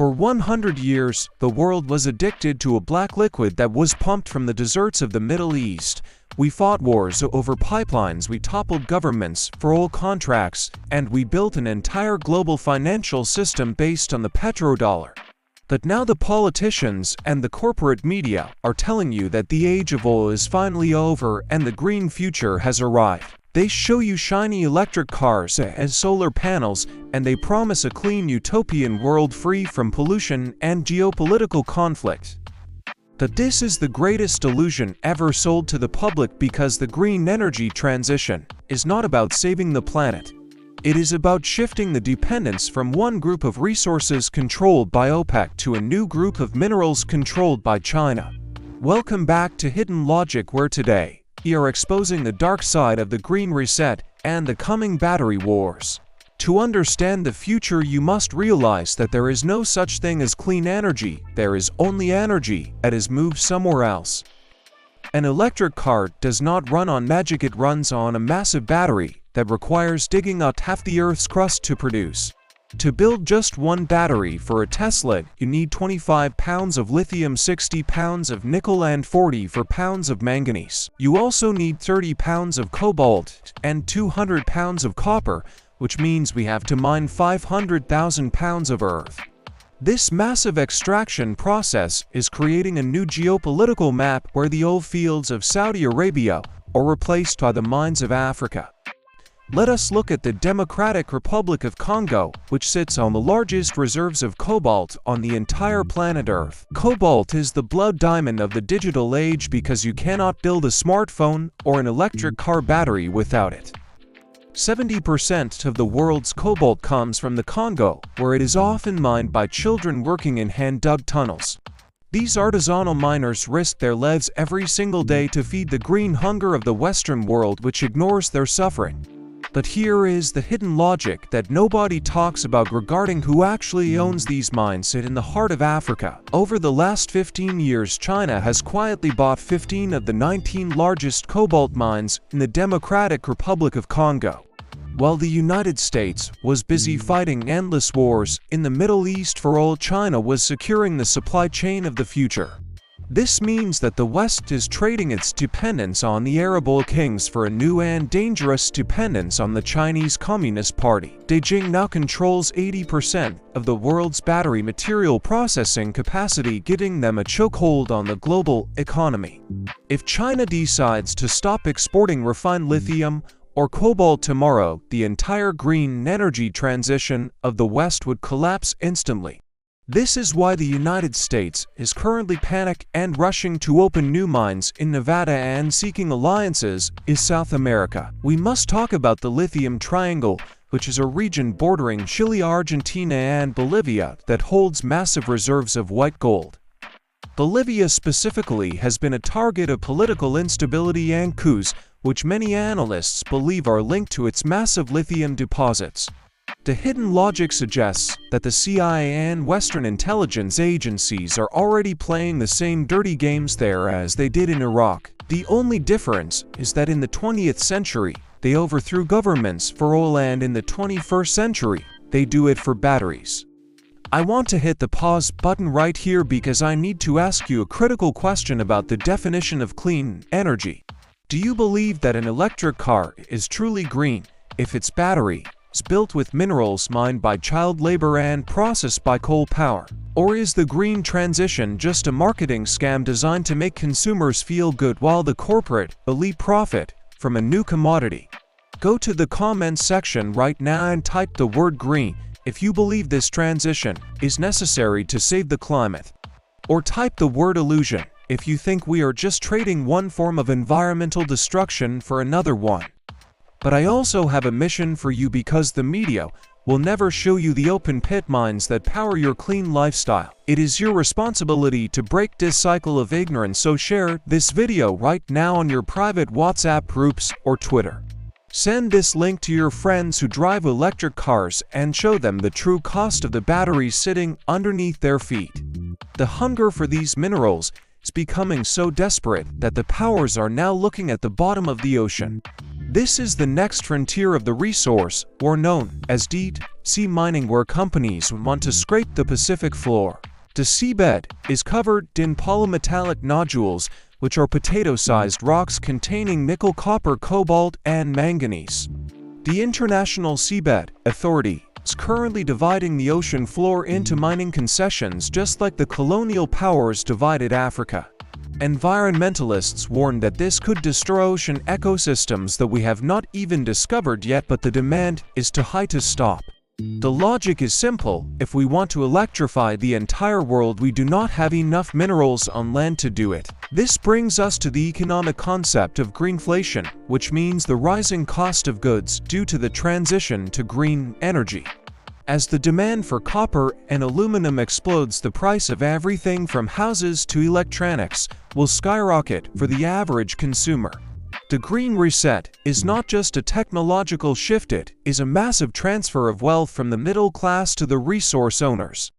For 100 years, the world was addicted to a black liquid that was pumped from the deserts of the Middle East. We fought wars over pipelines, we toppled governments for oil contracts, and we built an entire global financial system based on the petrodollar. But now the politicians and the corporate media are telling you that the age of oil is finally over and the green future has arrived. They show you shiny electric cars and solar panels, and they promise a clean utopian world free from pollution and geopolitical conflict. But this is the greatest illusion ever sold to the public, because the green energy transition is not about saving the planet. It is about shifting the dependence from one group of resources controlled by OPEC to a new group of minerals controlled by China. Welcome back to Hidden Logic, where today we are exposing the dark side of the green reset and the coming battery wars. To understand the future, you must realize that there is no such thing as clean energy. There is only energy that is moved somewhere else. An electric car does not run on magic, it runs on a massive battery that requires digging out half the Earth's crust to produce. To build just one battery for a Tesla, you need 25 pounds of lithium, 60 pounds of nickel, and 44 pounds of manganese. You also need 30 pounds of cobalt and 200 pounds of copper, which means we have to mine 500,000 pounds of earth. This massive extraction process is creating a new geopolitical map where the oil fields of Saudi Arabia are replaced by the mines of Africa. Let us look at the Democratic Republic of Congo, which sits on the largest reserves of cobalt on the entire planet Earth. Cobalt is the blood diamond of the digital age because you cannot build a smartphone or an electric car battery without it. 70% of the world's cobalt comes from the Congo, where it is often mined by children working in hand-dug tunnels. These artisanal miners risk their lives every single day to feed the green hunger of the Western world, which ignores their suffering. But here is the hidden logic that nobody talks about regarding who actually owns these mines in the heart of Africa. Over the last 15 years, China has quietly bought 15 of the 19 largest cobalt mines in the Democratic Republic of Congo. While the United States was busy fighting endless wars in the Middle East for oil, China was securing the supply chain of the future. This means that the West is trading its dependence on the Arab oil kings for a new and dangerous dependence on the Chinese Communist Party. Beijing now controls 80% of the world's battery material processing capacity, giving them a chokehold on the global economy. If China decides to stop exporting refined lithium or cobalt tomorrow, the entire green energy transition of the West would collapse instantly. This is why the United States is currently panicked and rushing to open new mines in Nevada and seeking alliances in South America. We must talk about the Lithium Triangle, which is a region bordering Chile, Argentina, and Bolivia that holds massive reserves of white gold. Bolivia specifically has been a target of political instability and coups, which many analysts believe are linked to its massive lithium deposits. The hidden logic suggests that the CIA and Western intelligence agencies are already playing the same dirty games there as they did in Iraq. The only difference is that in the 20th century, they overthrew governments for oil, and in the 21st century, they do it for batteries. I want to hit the pause button right here because I need to ask you a critical question about the definition of clean energy. Do you believe that an electric car is truly green if its battery is built with minerals mined by child labor and processed by coal power? Or is the green transition just a marketing scam designed to make consumers feel good while the corporate elite profit from a new commodity? Go to the comments section right now and type the word green if you believe this transition is necessary to save the climate. Or type the word illusion if you think we are just trading one form of environmental destruction for another one. But I also have a mission for you, because the media will never show you the open pit mines that power your clean lifestyle. It is your responsibility to break this cycle of ignorance, so share this video right now on your private WhatsApp groups or Twitter. Send this link to your friends who drive electric cars and show them the true cost of the batteries sitting underneath their feet. The hunger for these minerals is becoming so desperate that the powers are now looking at the bottom of the ocean. This is the next frontier of the resource, or known as deep-sea mining, where companies want to scrape the Pacific floor. The seabed is covered in polymetallic nodules, which are potato-sized rocks containing nickel, copper, cobalt, and manganese. The International Seabed Authority is currently dividing the ocean floor into mining concessions, just like the colonial powers divided Africa. Environmentalists warn that this could destroy ocean ecosystems that we have not even discovered yet, but the demand is too high to stop. The logic is simple: if we want to electrify the entire world, we do not have enough minerals on land to do it. This brings us to the economic concept of greenflation, which means the rising cost of goods due to the transition to green energy. As the demand for copper and aluminum explodes, the price of everything from houses to electronics will skyrocket for the average consumer. The Green Reset is not just a technological shift, it is a massive transfer of wealth from the middle class to the resource owners.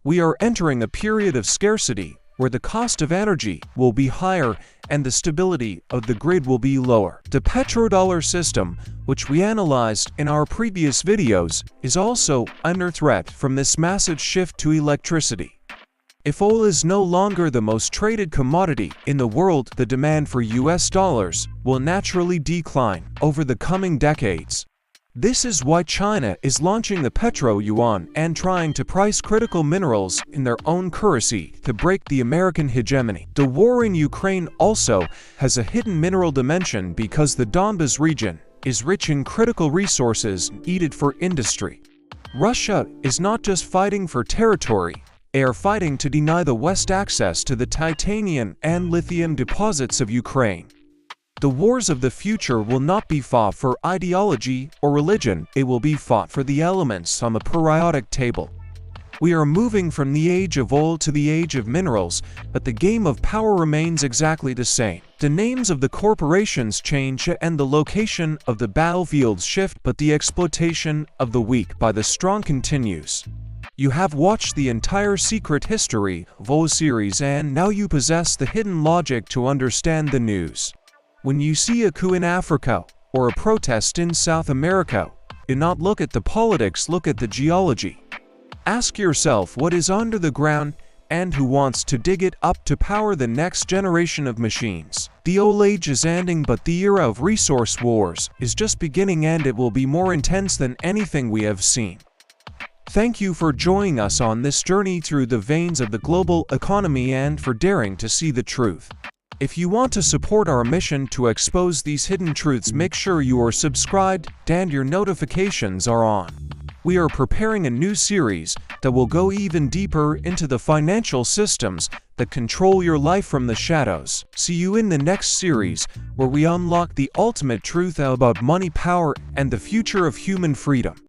We are entering a period of scarcity where the cost of energy will be higher and the stability of the grid will be lower. The petrodollar system, which we analyzed in our previous videos, is also under threat from this massive shift to electricity. If oil is no longer the most traded commodity in the world, the demand for US dollars will naturally decline over the coming decades. This is why China is launching the petro-yuan and trying to price critical minerals in their own currency to break the American hegemony. The war in Ukraine also has a hidden mineral dimension because the Donbas region is rich in critical resources needed for industry. Russia is not just fighting for territory, they are fighting to deny the West access to the titanium and lithium deposits of Ukraine. The wars of the future will not be fought for ideology or religion, it will be fought for the elements on the periodic table. We are moving from the age of oil to the age of minerals, but the game of power remains exactly the same. The names of the corporations change and the location of the battlefields shift, but the exploitation of the weak by the strong continues. You have watched the entire Secret History of oil series, and now you possess the hidden logic to understand the news. When you see a coup in Africa or a protest in South America, do not look at the politics, look at the geology. Ask yourself what is under the ground and who wants to dig it up to power the next generation of machines. The oil age is ending, but the era of resource wars is just beginning, and it will be more intense than anything we have seen. Thank you for joining us on this journey through the veins of the global economy and for daring to see the truth. If you want to support our mission to expose these hidden truths, make sure you are subscribed and your notifications are on. We are preparing a new series that will go even deeper into the financial systems that control your life from the shadows. See you in the next series, where we unlock the ultimate truth about money, power, and the future of human freedom.